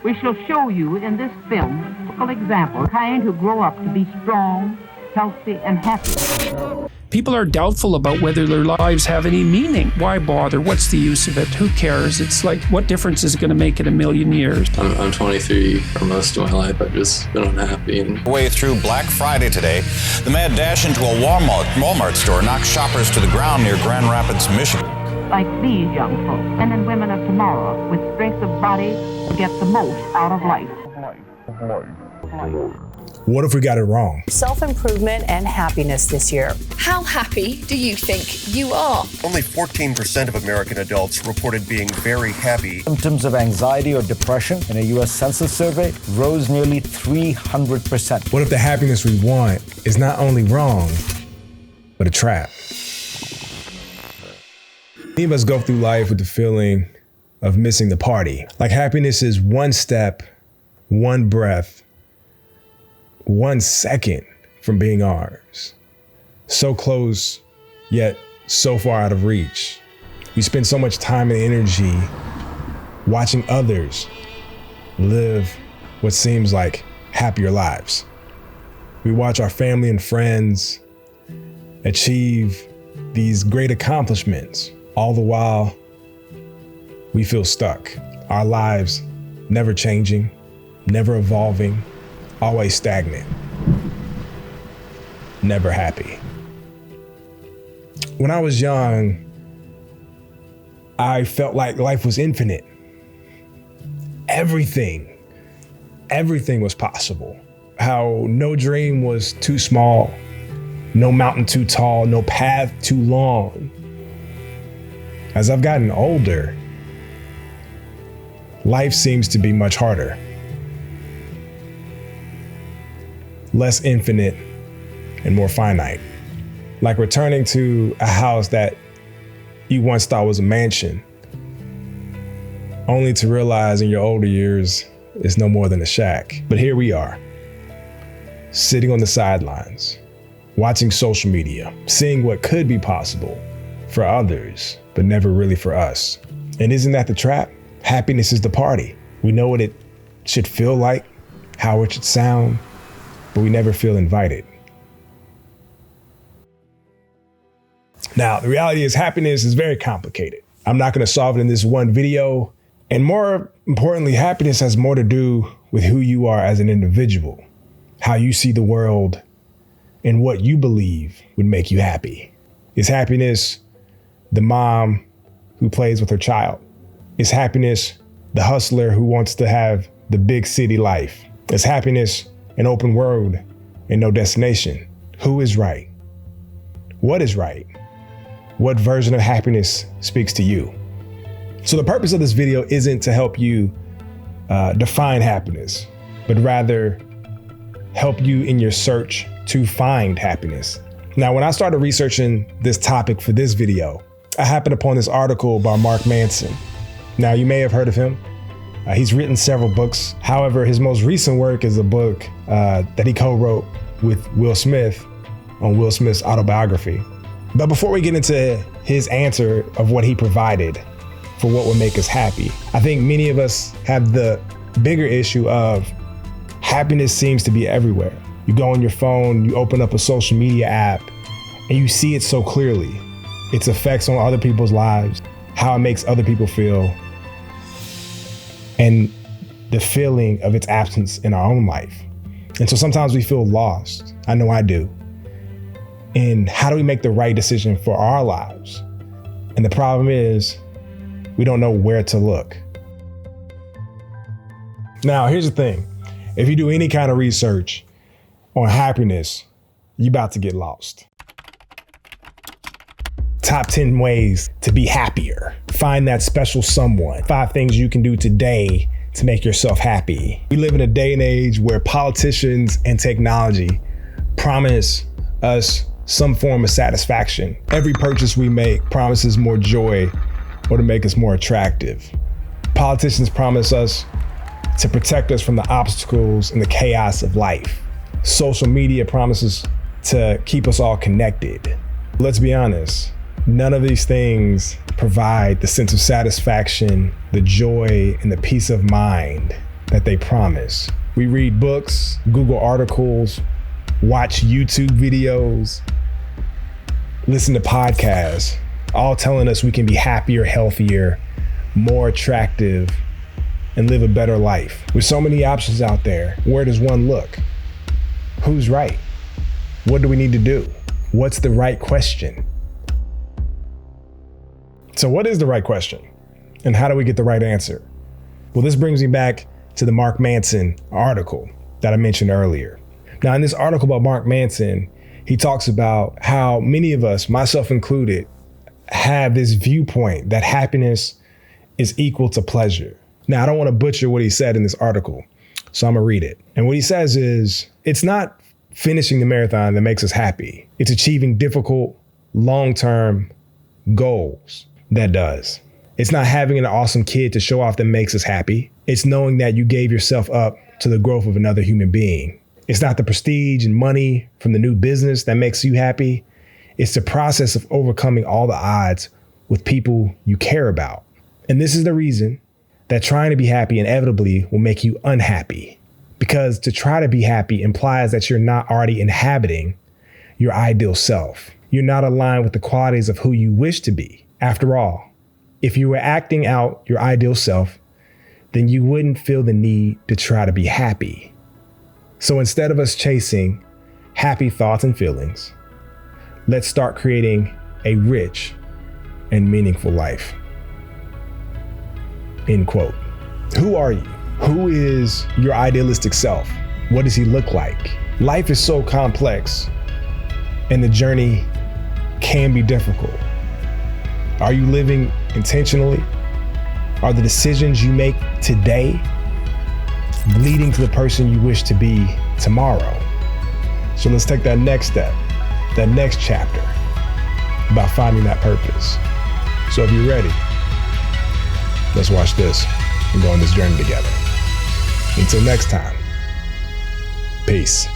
We shall show you in this film a typical example of kind who grow up to be strong, healthy, and happy. People are doubtful about whether their lives have any meaning. Why bother? What's the use of it? Who cares? It's like, what difference is it going to make in a million years? I'm 23. For most of my life, I've just been unhappy. Way through Black Friday today, the mad dash into a Walmart store knocked shoppers to the ground near Grand Rapids, Michigan. Like these young folks, men and women of tomorrow, with strength of body to get the most out of life. What if we got it wrong? Self-improvement and happiness this year. How happy do you think you are? Only 14% of American adults reported being very happy. Symptoms of anxiety or depression in a U.S. Census survey rose nearly 300%. What if the happiness we want is not only wrong, but a trap? Many of us go through life with the feeling of missing the party. Like happiness is one step, one breath, 1 second from being ours. So close, yet so far out of reach. We spend so much time and energy watching others live what seems like happier lives. We watch our family and friends achieve these great accomplishments. All the while, we feel stuck. Our lives never changing, never evolving, always stagnant, never happy. When I was young, I felt like life was infinite. Everything was possible. How no dream was too small, no mountain too tall, no path too long. As I've gotten older, life seems to be much harder. Less infinite and more finite. Like returning to a house that you once thought was a mansion, only to realize in your older years it's no more than a shack. But here we are, sitting on the sidelines, watching social media, seeing what could be possible for others, but never really for us. And isn't that the trap? Happiness is the party. We know what it should feel like, how it should sound, but we never feel invited. Now, the reality is happiness is very complicated. I'm not going to solve it in this one video. And more importantly, happiness has more to do with who you are as an individual, how you see the world, and what you believe would make you happy. Is happiness the mom who plays with her child? Is happiness the hustler who wants to have the big city life? Is happiness an open road and no destination? Who is right? What is right? What version of happiness speaks to you? So the purpose of this video isn't to help you define happiness, but rather help you in your search to find happiness. Now, when I started researching this topic for this video, I happened upon this article by Mark Manson. Now, you may have heard of him. He's written several books. However, his most recent work is a book that he co-wrote with Will Smith on Will Smith's autobiography. But before we get into his answer of what he provided for what would make us happy, I think many of us have the bigger issue of happiness seems to be everywhere. You go on your phone, you open up a social media app, and you see it so clearly. Its effects on other people's lives, how it makes other people feel, and the feeling of its absence in our own life. And so sometimes we feel lost. I know I do. And how do we make the right decision for our lives? And the problem is, we don't know where to look. Now, here's the thing. If you do any kind of research on happiness, you're about to get lost. Top 10 ways to be happier. Find that special someone. 5 things you can do today to make yourself happy. We live in a day and age where politicians and technology promise us some form of satisfaction. Every purchase we make promises more joy or to make us more attractive. Politicians promise us to protect us from the obstacles and the chaos of life. Social media promises to keep us all connected. Let's be honest, none of these things provide the sense of satisfaction, the joy, and the peace of mind that they promise. We read books, Google articles, watch YouTube videos, listen to podcasts, all telling us we can be happier, healthier, more attractive, and live a better life. With so many options out there, where does one look? Who's right? What do we need to do? What's the right question? So what is the right question? And how do we get the right answer? Well, this brings me back to the Mark Manson article that I mentioned earlier. Now, in this article about Mark Manson, he talks about how many of us, myself included, have this viewpoint that happiness is equal to pleasure. Now, I don't want to butcher what he said in this article, so I'm gonna read it. And what he says is, it's not finishing the marathon that makes us happy. It's achieving difficult, long-term goals that does. It's not having an awesome kid to show off that makes us happy. It's knowing that you gave yourself up to the growth of another human being. It's not the prestige and money from the new business that makes you happy. It's the process of overcoming all the odds with people you care about. And this is the reason that trying to be happy inevitably will make you unhappy. Because to try to be happy implies that you're not already inhabiting your ideal self. You're not aligned with the qualities of who you wish to be. After all, if you were acting out your ideal self, then you wouldn't feel the need to try to be happy. So instead of us chasing happy thoughts and feelings, let's start creating a rich and meaningful life. End quote. Who are you? Who is your idealistic self? What does he look like? Life is so complex and the journey can be difficult. Are you living intentionally? Are the decisions you make today leading to the person you wish to be tomorrow? So let's take that next step, that next chapter about finding that purpose. So if you're ready, let's watch this and go on this journey together. Until next time, peace.